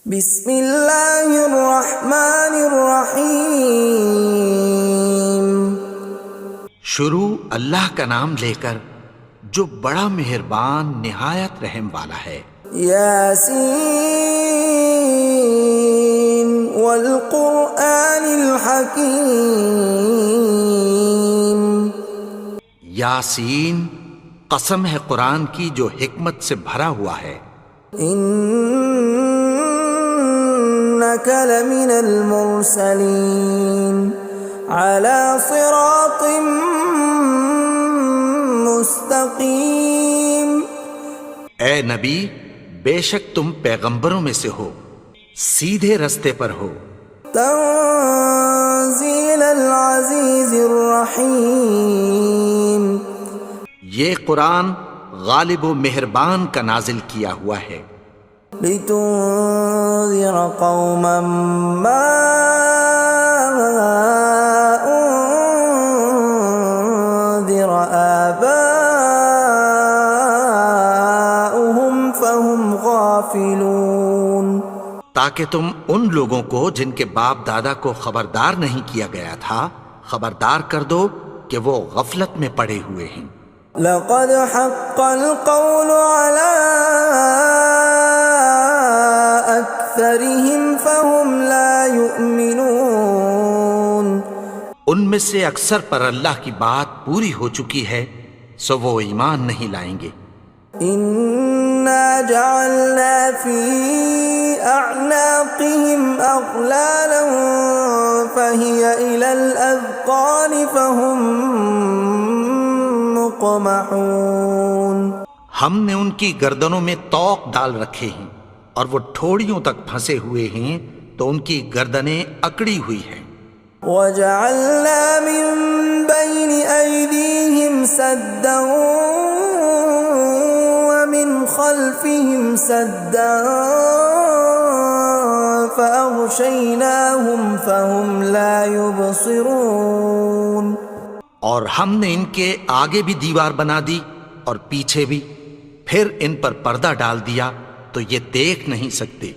بسم اللہ الرحمن الرحیم۔ شروع اللہ کا نام لے کر جو بڑا مہربان نہایت رحم والا ہے۔ یاسین والقرآن الحکیم۔ یاسین، قسم ہے قرآن کی جو حکمت سے بھرا ہوا ہے۔ انک لمن المرسلین علی صراط مستقیم۔ اے نبی، بے شک تم پیغمبروں میں سے ہو، سیدھے رستے پر ہو۔ تنزیل العزیز الرحیم۔ یہ قرآن غالب و مہربان کا نازل کیا ہوا ہے۔ لتنذر قوما ما انذر آباؤهم فهم غافلون۔ تاکہ تم ان لوگوں کو جن کے باپ دادا کو خبردار نہیں کیا گیا تھا خبردار کر دو کہ وہ غفلت میں پڑے ہوئے ہیں۔ لقد حق القول على أكثرهم فهم لا يؤمنون۔ ان میں سے اکثر پر اللہ کی بات پوری ہو چکی ہے سو وہ ایمان نہیں لائیں گے۔ إنا جعلنا في أعناقهم أغلالا فهي إلى الأذقان فهم مقمحون۔ ہم نے ان کی گردنوں میں طوق ڈال رکھے ہیں اور وہ ٹھوڑیوں تک پھنسے ہوئے ہیں تو ان کی گردنیں اکڑی ہوئی ہیں۔ وَجَعَلْنَا مِن بَيْنِ أَيْدِيهِمْ سَدًّا وَمِنْ خَلْفِهِمْ سَدًّا فَأَغْشَيْنَاهُمْ فَهُمْ لَا يُبْصِرُونَ۔ اور ہم نے ان کے آگے بھی دیوار بنا دی اور پیچھے بھی، پھر ان پر پردہ ڈال دیا تو یہ دیکھ نہیں سکتے۔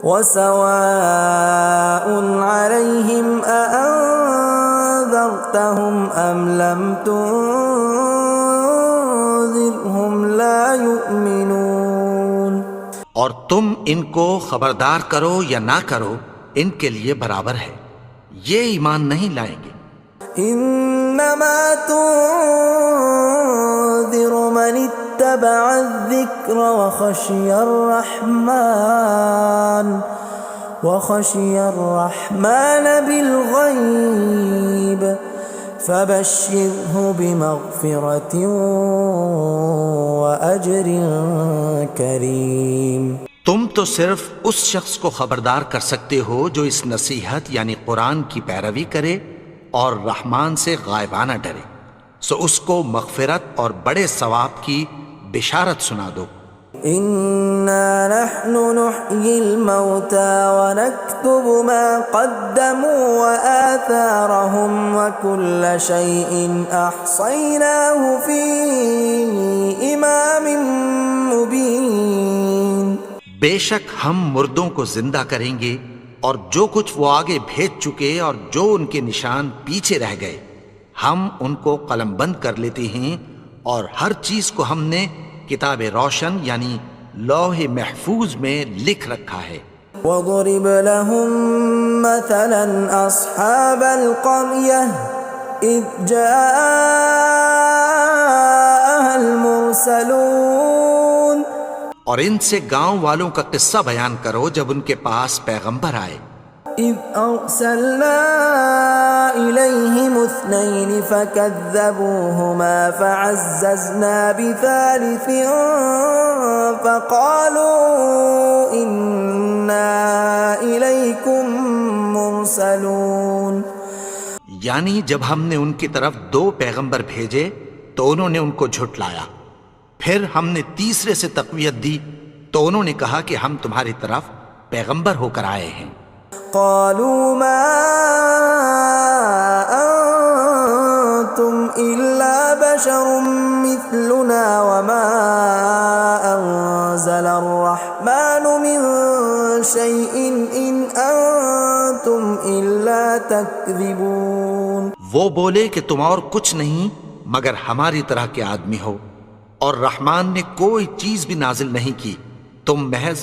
وَسَوَاءٌ عَلَيْهِمْ أَأَنذَرْتَهُمْ أَمْ لَمْ تُنذِرْهُمْ لَا يُؤْمِنُونَ۔ اور تم ان کو خبردار کرو یا نہ کرو ان کے لیے برابر ہے، یہ ایمان نہیں لائیں گے۔ انما تنذر من اتبع الذکر وخشی الرحمن بالغیب فبشرہ بمغفرۃ واجر کریم۔ تم تو صرف اس شخص کو خبردار کر سکتے ہو جو اس نصیحت یعنی قرآن کی پیروی کرے اور رحمان سے غائبانہ ڈرے، سو اس کو مغفرت اور بڑے ثواب کی بشارت سنا دو۔ اِنَّا نَحْنُ نُحْيِي الْمَوْتَى وَنَكْتُبُ مَا قَدَّمُوا وَآثَارَهُمْ وَكُلَّ شَيْءٍ أَحْصَيْنَاهُ فِي إِمَامٍ مُبِينٍ۔ بے شک ہم مردوں کو زندہ کریں گے اور جو کچھ وہ آگے بھیج چکے اور جو ان کے نشان پیچھے رہ گئے ہم ان کو قلم بند کر لیتے ہیں، اور ہر چیز کو ہم نے کتاب روشن یعنی لوح محفوظ میں لکھ رکھا ہے۔ وَضُرِبْ لَهُم مَّثَلًا أَصْحَابَ الْقَرْيَةِ إِذْ جَاءَهَا الْمُرْسَلُونَ۔ اور ان سے گاؤں والوں کا قصہ بیان کرو جب ان کے پاس پیغمبر آئے۔ إِذْ أَرْسَلْنَا إِلَيْهِمُ اثْنَيْنِ فَكَذَّبُوهُمَا فَعَزَّزْنَا بِثَالِثٍ فَقَالُوا إِنَّا إِلَيْكُمْ مُرْسَلُونَ۔ یعنی جب ہم نے ان کی طرف دو پیغمبر بھیجے تو انہوں نے ان کو جھٹلایا، پھر ہم نے تیسرے سے تقویت دی تو انہوں نے کہا کہ ہم تمہاری طرف پیغمبر ہو کر آئے ہیں۔ قالوا ما أنتم إلا بشر مثلنا وما أنزل الرحمن من شيء إن أنتم إلا تكذبون. وہ بولے کہ تم اور کچھ نہیں مگر ہماری طرح کے آدمی ہو، اور رحمان نے کوئی چیز بھی نازل نہیں کی، تم محض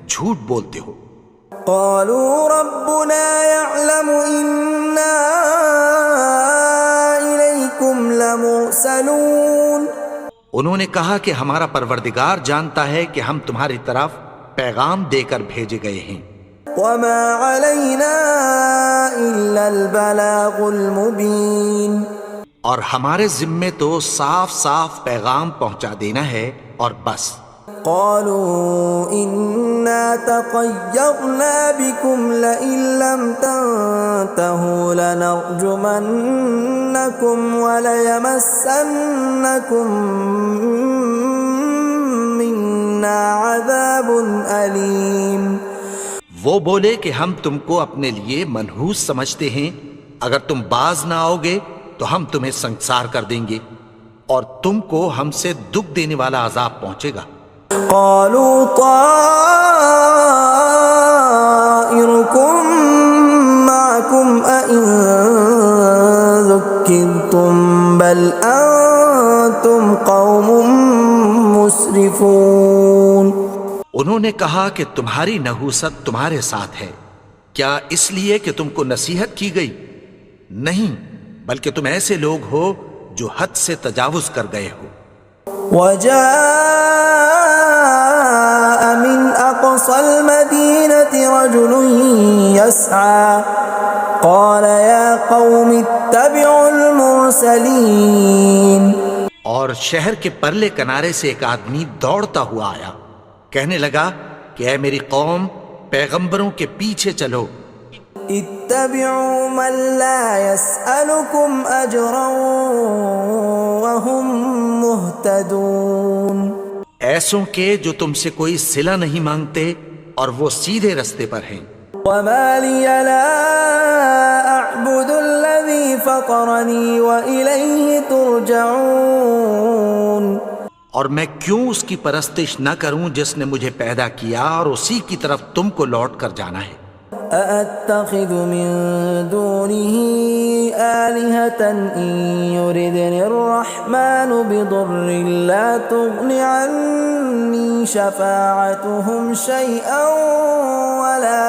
جھوٹ بولتے ہو. قالوا ربنا يعلم إنا إليكم لمرسلون. انہوں نے کہا کہ ہمارا پروردگار جانتا ہے کہ ہم تمہاری طرف پیغام دے کر بھیجے گئے ہیں. وما علينا إلا البلاغ المبين. اور ہمارے ذمے تو صاف صاف پیغام پہنچا دینا ہے اور بس. قالوا إنا تطيرنا بكم لئن لم تنتهوا لنرجمنكم وليمسنكم منا عذاب أليم. وہ بولے کہ ہم تم کو اپنے لیے منحوس سمجھتے ہیں، اگر تم باز نہ آؤ گے تو ہم تمہیں سنسار کر دیں گے اور تم کو ہم سے دکھ دینے والا عذاب پہنچے گا. قالوا طائركم معكم أئن ذكرتم بل أنتم قوم مسرفون. انہوں نے کہا کہ تمہاری نحوست تمہارے ساتھ ہے، کیا اس لیے کہ تم کو نصیحت کی گئی؟ نہیں، بلکہ تم ایسے لوگ ہو جو حد سے تجاوز کر گئے ہو. وجاء من أقصى المدينة رجل يسعى قال يا قوم اتبعوا المرسلين. اور شہر کے پرلے کنارے سے ایک آدمی دوڑتا ہوا آیا، کہنے لگا کہ اے میری قوم، پیغمبروں کے پیچھے چلو. اتبعوا من لا يسألكم أجرا وهم مهتدون. ایسوں کے جو تم سے کوئی صلہ نہیں مانگتے اور وہ سیدھے رستے پر ہیں. وما لي لا أعبد الذي فطرني وإليه ترجعون. اور میں کیوں اس کی پرستش نہ کروں جس نے مجھے پیدا کیا اور اسی کی طرف تم کو لوٹ کر جانا ہے. أأتخذ من دونه آلهة إن يردني الرحمن بضر لا تغن عني شفاعتهم شيئا ولا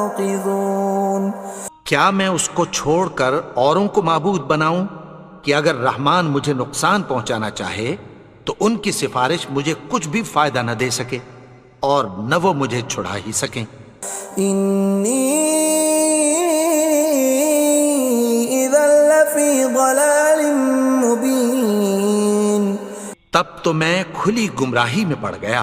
ينقذون. کیا میں اس کو چھوڑ کر اوروں کو معبود بناؤں کہ اگر رحمان مجھے نقصان پہنچانا چاہے تو ان کی سفارش مجھے کچھ بھی فائدہ نہ دے سکے اور نہ وہ مجھے چھڑا ہی سکیں. إني إذا لفي ضلال مبين. تب تو میں کھلی گمراہی میں پڑ گیا.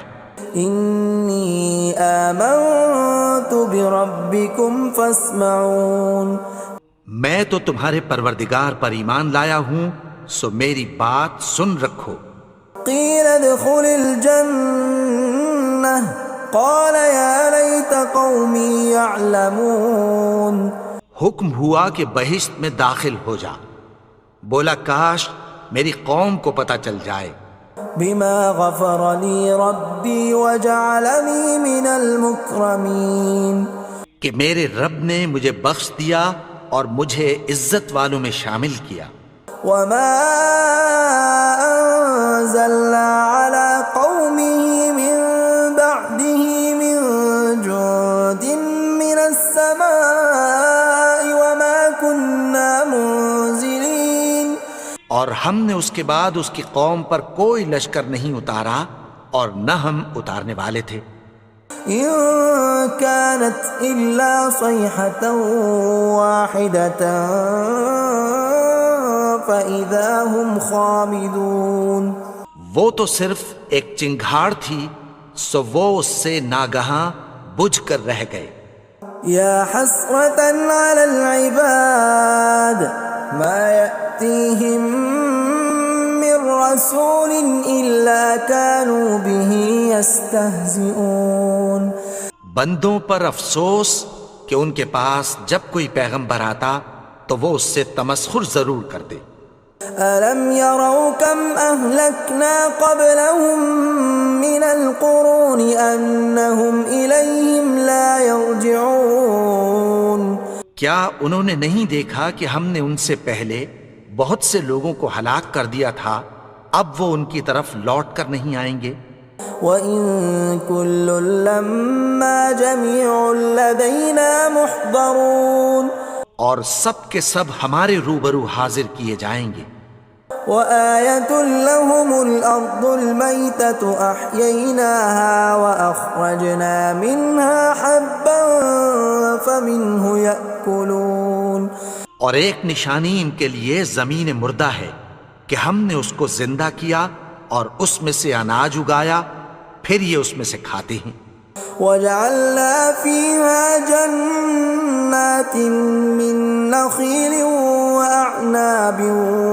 إني آمنت بربكم فاسمعون. میں تو تمہارے پروردگار پر ایمان لایا ہوں، سو میری بات سن رکھو. قيل ادخل الجنة قال يا ليت قومي يعلمون. حکم ہوا کہ بہشت میں داخل ہو جا. بولا کاش میری قوم کو پتہ چل جائے. بما غفر لي ربي وجعلني من المكرمين. کہ میرے رب نے مجھے بخش دیا اور مجھے عزت والوں میں شامل کیا. وما أنزلنا على قومه من بعده من جند من السماء وما كنا منزلين. اور ہم نے اس کے بعد اس کی قوم پر کوئی لشکر نہیں اتارا اور نہ ہم اتارنے والے تھے. إن كانت إلا صيحة واحدة فإذا هم خامدون. وہ تو صرف ایک چنگھاڑ تھی، سو وہ اس سے ناگہاں بجھ کر رہ گئے. يا حسرة على العباد ما يأتيهم من رسول إلا كانوا به يستهزئون. بندوں پر افسوس کہ ان کے پاس جب کوئی پیغمبر آتا تو وہ اس سے تمسخر ضرور کرتے. ألم يروا كم أهلكنا قبلهم من القرون أنهم إليهم لا يرجعون کیا انہوں نے نہیں دیکھا کہ ہم نے ان سے پہلے بہت سے لوگوں کو ہلاک کر دیا تھا، اب وہ ان کی طرف لوٹ کر نہیں آئیں گے؟ وَإِن كُلٌّ لَّمَّا جَمِيعٌ لَّدَيْنَا مُحْضَرُونَ اور سب کے سب ہمارے روبرو حاضر کیے جائیں گے۔ وَآيَةٌ لَّهُمُ الْأَرْضُ الْمَيْتَةُ أَحْيَيْنَاهَا وَأَخْرَجْنَا مِنْهَا حَبًّا فَمِنْهُ يَأْكُلُونَ اور ایک نشانی ان کے لیے زمین مردہ ہے کہ ہم نے اس کو زندہ کیا اور اس میں سے اناج اگایا، پھر یہ اس میں سے کھاتے ہیں۔ وَجَعَلْنَا فِيهَا جَنَّاتٍ مِّن نَّخِيلٍ وَأَعْنَابٍ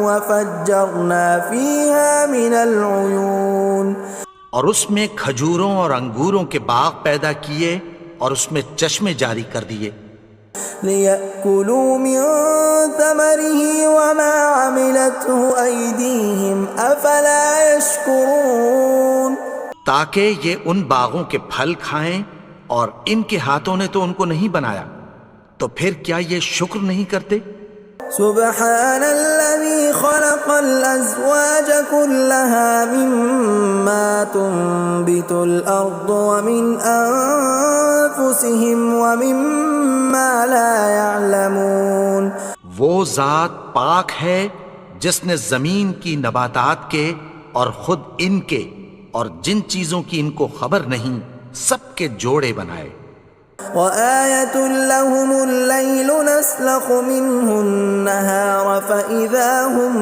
وَفَجَّرْنَا فِيهَا مِنَ الْعُيُونِ اور اس میں کھجوروں اور انگوروں کے باغ پیدا کیے اور اس میں چشمے جاری کر دیے، لِيَأْكُلُوا مِن ثَمَرِهِ وَمَا عَمِلَتْهُ أَيْدِيهِمْ أَفَلَا يَشْكُرُونَ تاکہ یہ ان باغوں کے پھل کھائیں، اور ان کے ہاتھوں نے تو ان کو نہیں بنایا، تو پھر کیا یہ شکر نہیں کرتے؟ سبحان الذي خلق الأزواج كلها مما تنبت الأرض ومن أنفسهم ومما لا يعلمون وہ ذات پاک ہے جس نے زمین کی نباتات کے اور خود ان کے اور جن چیزوں کی ان کو خبر نہیں سب کے جوڑے بنائے۔ وَآيَةٌ لَّهُمُ اللَّيْلُ نَسْلَخُ مِنْهُ النَّهَارَ فَإِذَا هُم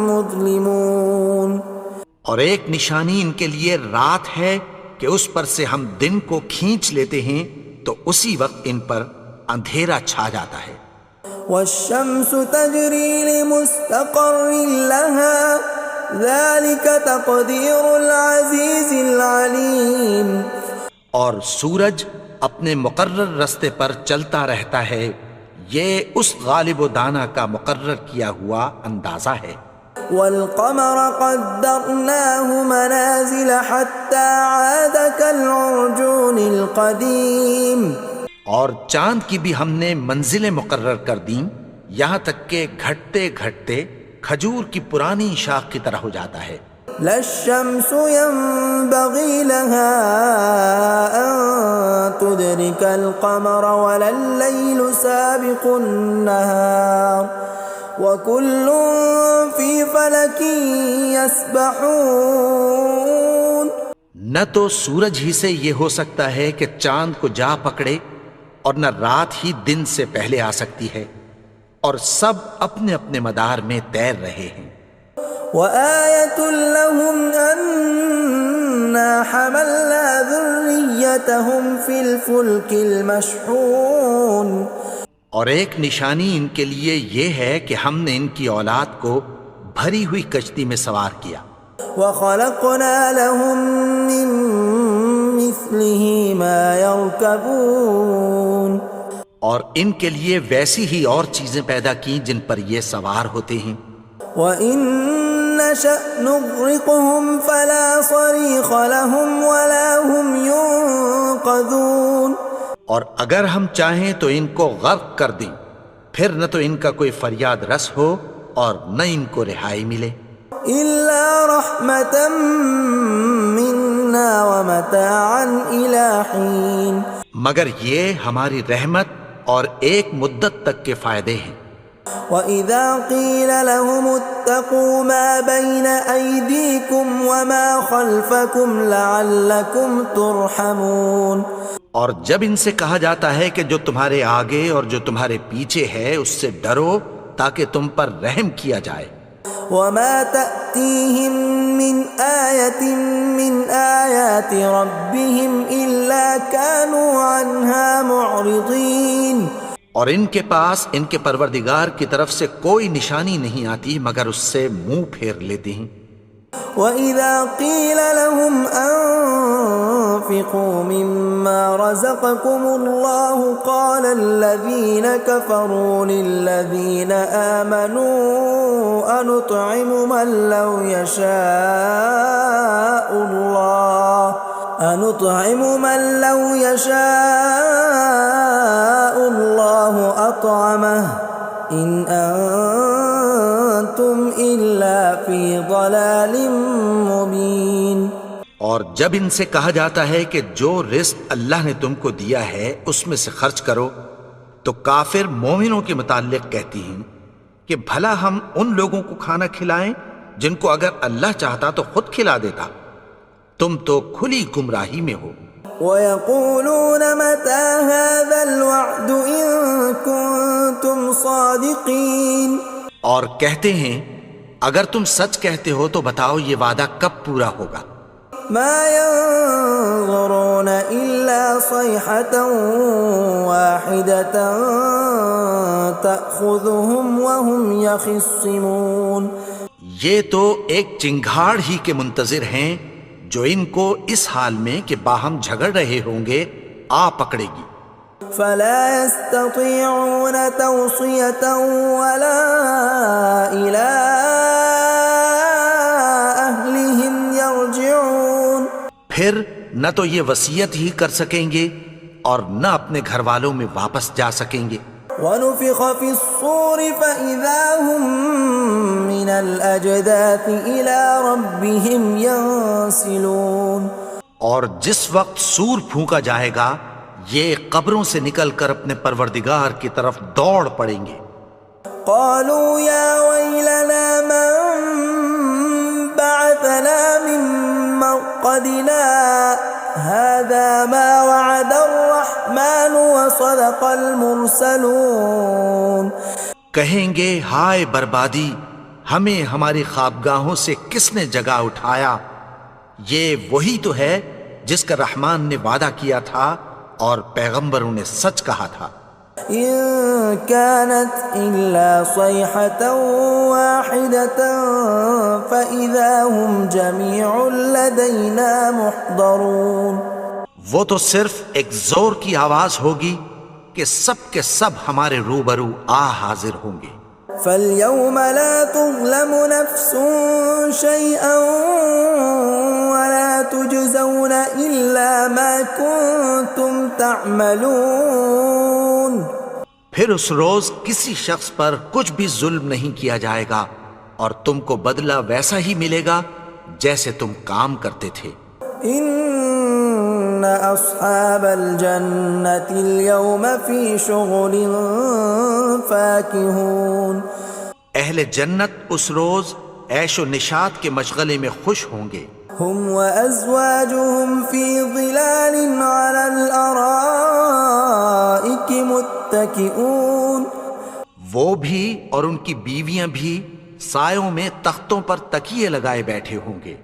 مُظْلِمُونَ اور ایک نشانی ان کے لیے رات ہے کہ اس پر سے ہم دن کو کھینچ لیتے ہیں تو اسی وقت ان پر اندھیرا چھا جاتا ہے۔ وَالشَّمْسُ تَجْرِي لِمُسْتَقَرٍّ لَّهَا ذَلِكَ تَقْدِيرُ الْعَزِيزِ الْعَلِيمِ اور سورج اپنے مقرر رستے پر چلتا رہتا ہے، یہ اس غالب و دانا کا مقرر کیا ہوا اندازہ ہے۔ وَالْقَمَرَ قَدَّرْنَاهُ مَنَازِلَ حَتَّى عَادَ كَالْعُرْجُونِ الْقَدِيمِ اور چاند کی بھی ہم نے منزلیں مقرر کر دیں، یہاں تک کہ گھٹتے گھٹتے کھجور کی پرانی شاخ کی طرح ہو جاتا ہے۔ لا الشمس ينبغي لها أن تدرك القمر ولا الليل سابق النهار وكل في فلك يسبحون نہ تو سورج ہی سے یہ ہو سکتا ہے کہ چاند کو جا پکڑے، اور نہ رات ہی دن سے پہلے آ سکتی ہے، اور سب اپنے اپنے مدار میں تیر رہے ہیں۔ وَآيَةٌ لَّهُمْ أَنَّا حَمَلْنَا ذُرِّيَّتَهُمْ فِي الْفُلْكِ الْمَشْحُونِ اور ایک نشانی ان کے لیے یہ ہے کہ ہم نے ان کی اولاد کو بھری ہوئی کشتی میں سوار کیا۔ وَخَلَقْنَا لَهُم مِّن مِّثْلِهِ مَا يَرْكَبُونَ اور ان کے لیے ویسی ہی اور چیزیں پیدا کی جن پر یہ سوار ہوتے ہیں۔ وَإِن نَّشَأْ نُغْرِقْهُمْ فَلَا صَرِيخَ لَهُمْ وَلَا هُمْ يُنقَذُونَ اور اگر ہم چاہیں تو ان کو غرق کر دیں، پھر نہ تو ان کا کوئی فریاد رس ہو اور نہ ان کو رہائی ملے۔ إِلَّا رَحْمَةً مِّنَّا وَمَتَاعًا إِلَىٰ حِينٍ مگر یہ ہماری رحمت اور ایک مدت تک کے فائدے ہیں۔ وَإِذَا قِيلَ لَهُمُ اتَّقُوا مَا بَيْنَ أَيْدِيكُمْ وَمَا خَلْفَكُمْ لَعَلَّكُمْ تُرْحَمُونَ اور جب ان سے کہا جاتا ہے کہ جو تمہارے آگے اور جو تمہارے پیچھے ہے اس سے ڈرو تاکہ تم پر رحم کیا جائے۔ وَمَا تَأْتِيهِم مِّنْ آيَةٍ مِّنْ آيَاتِ رَبِّهِمْ إِلَّا كَانُوا عَنْهَا مُعْرِضِينَ اور ان کے پاس ان کے پروردگار کی طرف سے کوئی نشانی نہیں آتی مگر اس سے منہ پھیر لیتے ہیں۔ وَإِذَا قِيلَ لَهُمْ وأنفقوا مما رزقكم الله قال الذين كفروا للذين آمنوا أنطعم من لو يشاء الله أطعمه إن أنتم إلا في ضلال مبين۔ اور جب ان سے کہا جاتا ہے کہ جو رزق اللہ نے تم کو دیا ہے اس میں سے خرچ کرو، تو کافر مومنوں کے متعلق کہتی ہیں کہ بھلا ہم ان لوگوں کو کھانا کھلائیں جن کو اگر اللہ چاہتا تو خود کھلا دیتا، تم تو کھلی گمراہی میں ہو۔ وَيَقُولُونَ مَتَى هَذَا الْوَعْدُ إِن كُنتُمْ صَادِقِينَ، اور کہتے ہیں اگر تم سچ کہتے ہو تو بتاؤ یہ وعدہ کب پورا ہوگا۔ مَا يَنظُرُونَ إِلَّا صَيْحَةً وَاحِدَةً تَأْخُذُهُمْ وَهُمْ يَخِصِّمُونَ، یہ تو ایک چنگھاڑ ہی کے منتظر ہیں جو ان کو اس حال میں کہ باہم جھگڑ رہے ہوں گے آ پکڑے گی۔ فَلَا يَسْتَطِيعُونَ تَوْصِيَةً وَلَا إِلَىٰ أَهْلِهِمْ يَرْجِعُونَ، پھر نہ تو یہ وصیت ہی کر سکیں گے اور نہ اپنے گھر والوں میں واپس جا سکیں گے۔ وَنُفِخَ فِي الصُّورِ فَإِذَا هُم مِّنَ الْأَجْدَاثِ إِلَىٰ رَبِّهِمْ يَنسِلُونَ، اور جس وقت سور پھونکا جائے گا یہ قبروں سے نکل کر اپنے پروردگار کی طرف دوڑ پڑیں گے۔ قالوا يا ويلنا من بعثنا من مرقدنا هذا ما وعد الرحمن وصدق المرسلون، کہیں گے ہائے بربادی، ہمیں ہماری خوابگاہوں سے کس نے جگا اٹھایا، یہ وہی تو ہے جس کا رحمان نے وعدہ کیا تھا اور پیغمبروں نے سچ کہا تھا۔ إن كانت إلا صيحة واحدة فإذا هم جميع لدينا محضرون، وہ تو صرف ایک زور کی آواز ہوگی کہ سب کے سب ہمارے روبرو آ حاضر ہوں گے۔ فاليوم لا تظلم نفس شيئا ولا تجزون إلا ما كنتم تعملون، پھر اس روز کسی شخص پر کچھ بھی ظلم نہیں کیا جائے گا اور تم کو بدلہ ویسا ہی ملے گا جیسے تم کام کرتے تھے۔ ان اصحاب الجنة اليوم في شغل فاكهون، اہل جنت اس روز عیش و نشاط کے مشغلے میں خوش ہوں گے۔ هم وازواجهم في ظلال على الارائك متكئون، وہ بھی اور ان کی بیویاں بھی سایوں میں تختوں پر تکیے لگائے بیٹھے ہوں گے۔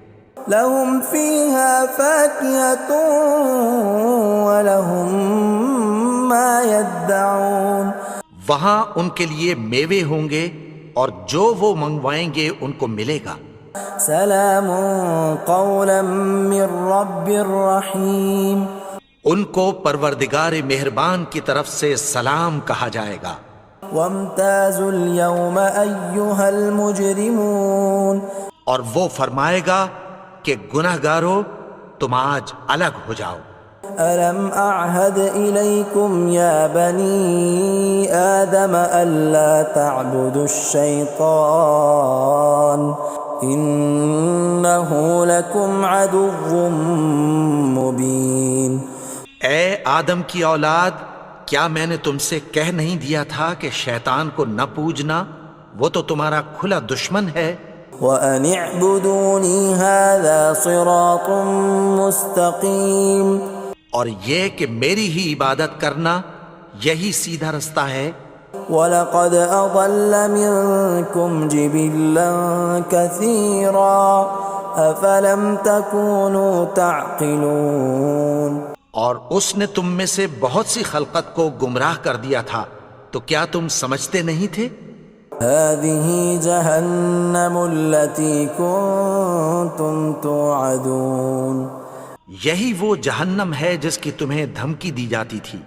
لهم فيها فاكهة ولهم ما يدعون، وہاں ان کے لیے میوے ہوں گے اور جو وہ منگوائیں گے ان کو ملے گا۔ سلام قولا من رب رحیم، ان کو پروردگار مہربان کی طرف سے سلام کہا جائے گا۔ وامتازوا اليوم ایھا المجرمون، اور وہ فرمائے گا کہ گنہگارو تم آج الگ ہو جاؤ۔ ألم أعهد إليكم يا بني آدم ألا تعبدوا الشيطان إنه لكم عدو مبين۔ اے آدم کی اولاد، کیا میں نے تم سے کہہ نہیں دیا تھا کہ شیطان کو نہ پوجنا، وہ تو تمہارا کھلا دشمن ہے۔ وَأَنِ اعْبُدُونِي هَذَا صِرَاطٌ مُسْتَقِيمٌ، اور یہ کہ میری ہی عبادت کرنا یہی سیدھا رستہ ہے۔ وَلَقَدْ أَضَلَّ مِنْكُمْ جِبِلًّا كَثِيرًا أَفَلَمْ تَكُونُوا تَعْقِلُونَ، اور اس نے تم میں سے بہت سی خلقت کو گمراہ کر دیا تھا، تو کیا تم سمجھتے نہیں تھے؟ هَذِهِ جَهَنَّمُ الَّتِي كُنْتُمْ تُوعَدُونَ، یہی وہ جہنم ہے جس کی تمہیں دھمکی دی جاتی تھی.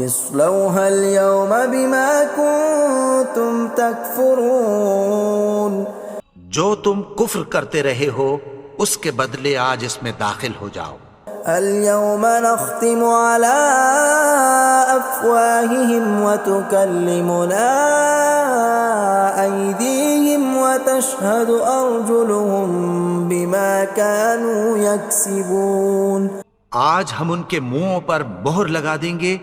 اصلوها اليوم بما كنتم تكفرون. جو تم کفر کرتے رہے ہو اس کے بدلے آج اس میں داخل ہو جاؤ. اليوم نختم على أفواههم وتكلمنا أيديهم وتشهد أرجلهم بما كانوا يكسبون. آج ہم ان کے منہوں پر مہر لگا دیں گے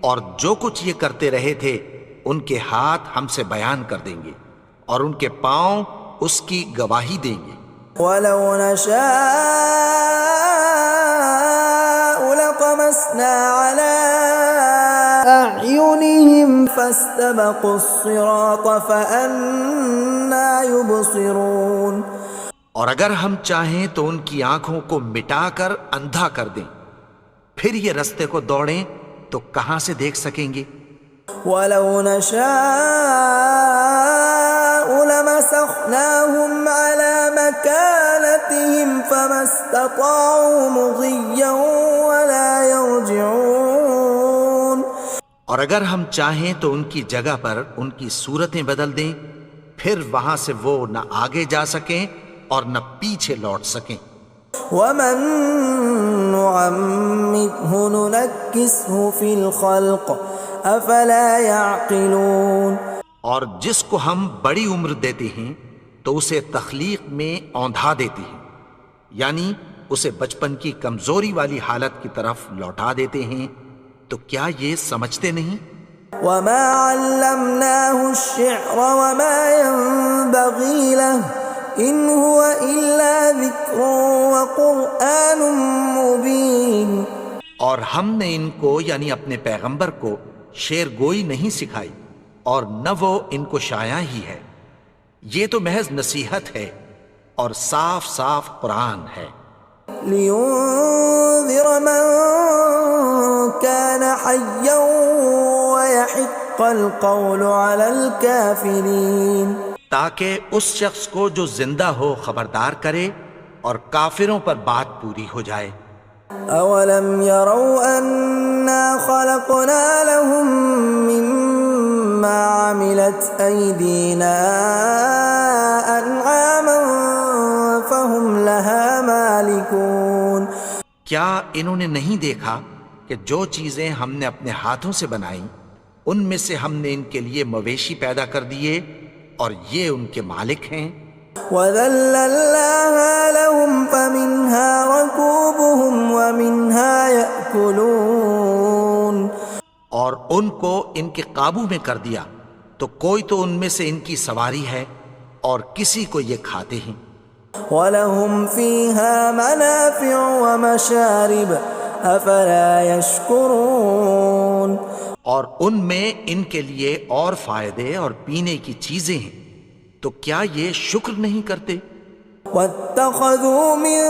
اور جو کچھ یہ کرتے رہے تھے ان کے ہاتھ ہم سے بیان کر دیں گے اور ان کے پاؤں اس کی گواہی دیں گے. ولو نشاء لطمسنا على أعينهم فاستبقوا الصراط فأنى يبصرون. اور اگر ہم چاہیں تو ان کی آنکھوں کو مٹا کر اندھا کر دیں، پھر یہ رستے کو دوڑیں تو کہاں سے دیکھ سکیں گے. ولو نشاء لمسخناهم على مكانتهم فما استطاعوا مضيا ولا يرجعون. اور اگر ہم چاہیں تو ان کی جگہ پر ان کی صورتیں بدل دیں، پھر وہاں سے وہ نہ آگے جا سکیں اور نہ پیچھے لوٹ سکیں. ومن نعمره ننكسه في الخلق افلا يعقلون. اور جس کو ہم بڑی عمر دیتے ہیں تو اسے تخلیق میں اوندھا دیتے ہیں، یعنی اسے بچپن کی کمزوری والی حالت کی طرف لوٹا دیتے ہیں. تو کیا یہ سمجھتے نہیں؟ وما علمناه الشعر وما ينبغي له ان هو الا ذکر وقرآن مبین. اور ہم نے ان کو یعنی اپنے پیغمبر کو شعر گوئی نہیں سکھائی اور نہ وہ ان کو شایع ہی ہے، یہ تو محض نصیحت ہے اور صاف صاف قرآن ہے. لینذر من كان حیا ويحق القول على الكافرین. تاکہ اس شخص کو جو زندہ ہو خبردار کرے اور کافروں پر بات پوری ہو جائے. اولم يروا انا خلقنا لهم مما عملت ايدينا انعاما فهم لها مالكون. کیا انہوں نے نہیں دیکھا کہ جو چیزیں ہم نے اپنے ہاتھوں سے بنائیں ان میں سے ہم نے ان کے لیے مویشی پیدا کر دیے اور یہ ان کے مالک ہیں. وَذَلَّلْنَاهَا لَهُمْ فَمِنْهَا رَكُوبُهُمْ وَمِنْهَا يَأْكُلُونَ. اور ان کو ان کے قابو میں کر دیا تو کوئی تو ان میں سے ان کی سواری ہے اور کسی کو یہ کھاتے ہیں. وَلَهُمْ فِيهَا مَنَافِعُ وَمَشَارِبُ أَفَلَا يَشْكُرُونَ. اور ان میں ان کے لیے اور فائدے اور پینے کی چیزیں ہیں، تو کیا یہ شکر نہیں کرتے؟ وَاتَّخَذُوا مِن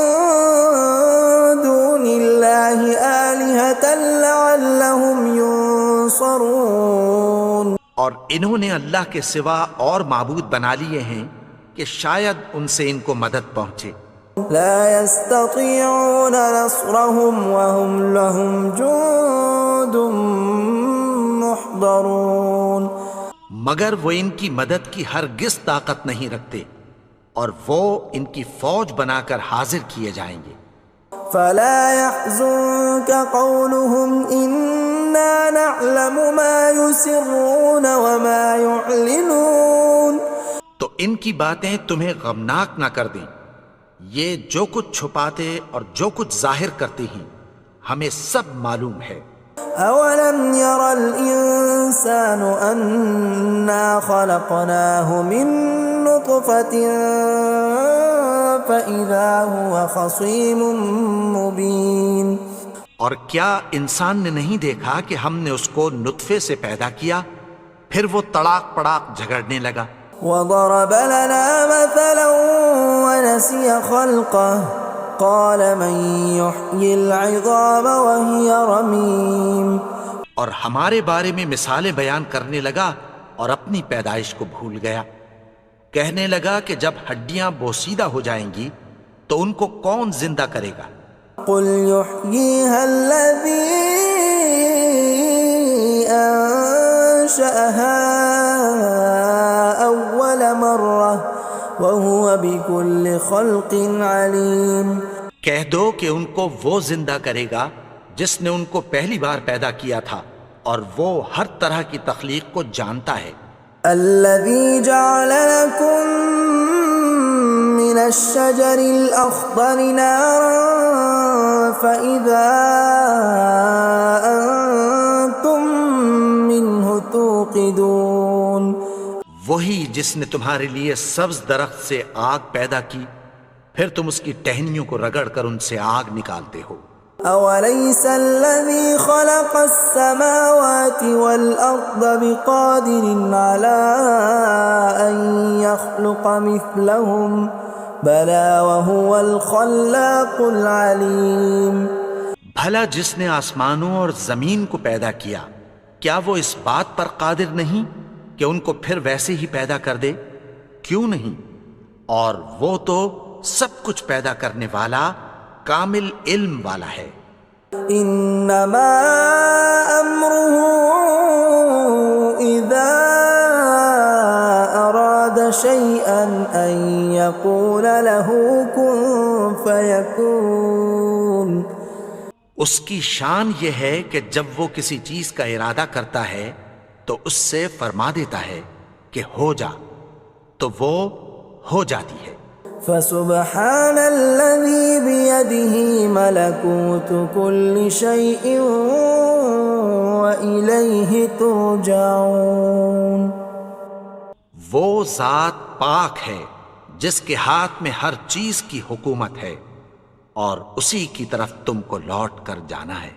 دُونِ اللَّهِ آلِهَةً لَعَلَّهُمْ يُنصَرُونَ. اور انہوں نے اللہ کے سوا اور معبود بنا لیے ہیں کہ شاید ان سے ان کو مدد پہنچے. لا يستطيعون نصرهم وهم لهم جند محضرون. مگر وہ ان کی مدد کی ہرگز طاقت نہیں رکھتے اور وہ ان کی فوج بنا کر حاضر کیے جائیں گے. فلا يحزنك قولهم إنا نعلم ما يسرون وما يعلنون. تو ان کی باتیں تمہیں غمناک نہ کر دیں، یہ جو کچھ چھپاتے اور جو کچھ ظاہر کرتے ہیں ہمیں سب معلوم ہے. اولم ير الانسان انا خلقناه من نطفة فاذا هو خصيم مبين. اور کیا انسان نے نہیں دیکھا کہ ہم نے اس کو نطفے سے پیدا کیا پھر وہ تڑاک پڑاک جھگڑنے لگا. وضرب لنا مثلا ونسي خلقه قال من يحيي العظام وهي رميم. اور ہمارے بارے میں مثالیں بیان کرنے لگا اور اپنی پیدائش کو بھول گیا. کہنے لگا کہ جب ہڈیاں بوسیدہ ہو جائیں گی تو ان کو کون زندہ کرے گا قل يحييها الذي أنشأها أول مرة وهو بكل خلق عليم۔ کہہ دو کہ ان کو وہ زندہ کرے گا جس نے ان کو پہلی بار پیدا کیا تھا، اور وہ ہر طرح کی تخلیق کو جانتا ہے۔ الذي جعل لكم من الشجر الأخضر نارا فإذا أنتم منه توقدون، وہی جس نے تمہارے لیے سبز درخت سے آگ پیدا کی، پھر تم اس کی ٹہنیوں کو رگڑ کر ان سے آگ نکالتے ہو۔ أوليس الذي خلق السماوات والأرض بقادر على أن يخلق مثلهم بلى وهو الخلاق العليم۔ بھلا جس نے آسمانوں اور زمین کو پیدا کیا، کیا وہ اس بات پر قادر نہیں کہ ان کو پھر ویسے ہی پیدا کر دے؟ کیوں نہیں؟ اور وہ تو سب کچھ پیدا کرنے والا، کامل علم والا ہے۔ انما امره اذا اراد شيئا ان يقول له كن فيكون۔ اس کی شان یہ ہے کہ جب وہ کسی چیز کا ارادہ کرتا ہے تو اس سے فرما دیتا ہے کہ ہو جا، تو وہ ہو جاتی ہے۔ فسبحان الذي بيده ملكوت كل شيء وإليه ترجعون۔ وہ ذات پاک ہے جس کے ہاتھ میں ہر چیز کی حکومت ہے، اور اسی کی طرف تم کو لوٹ کر جانا ہے۔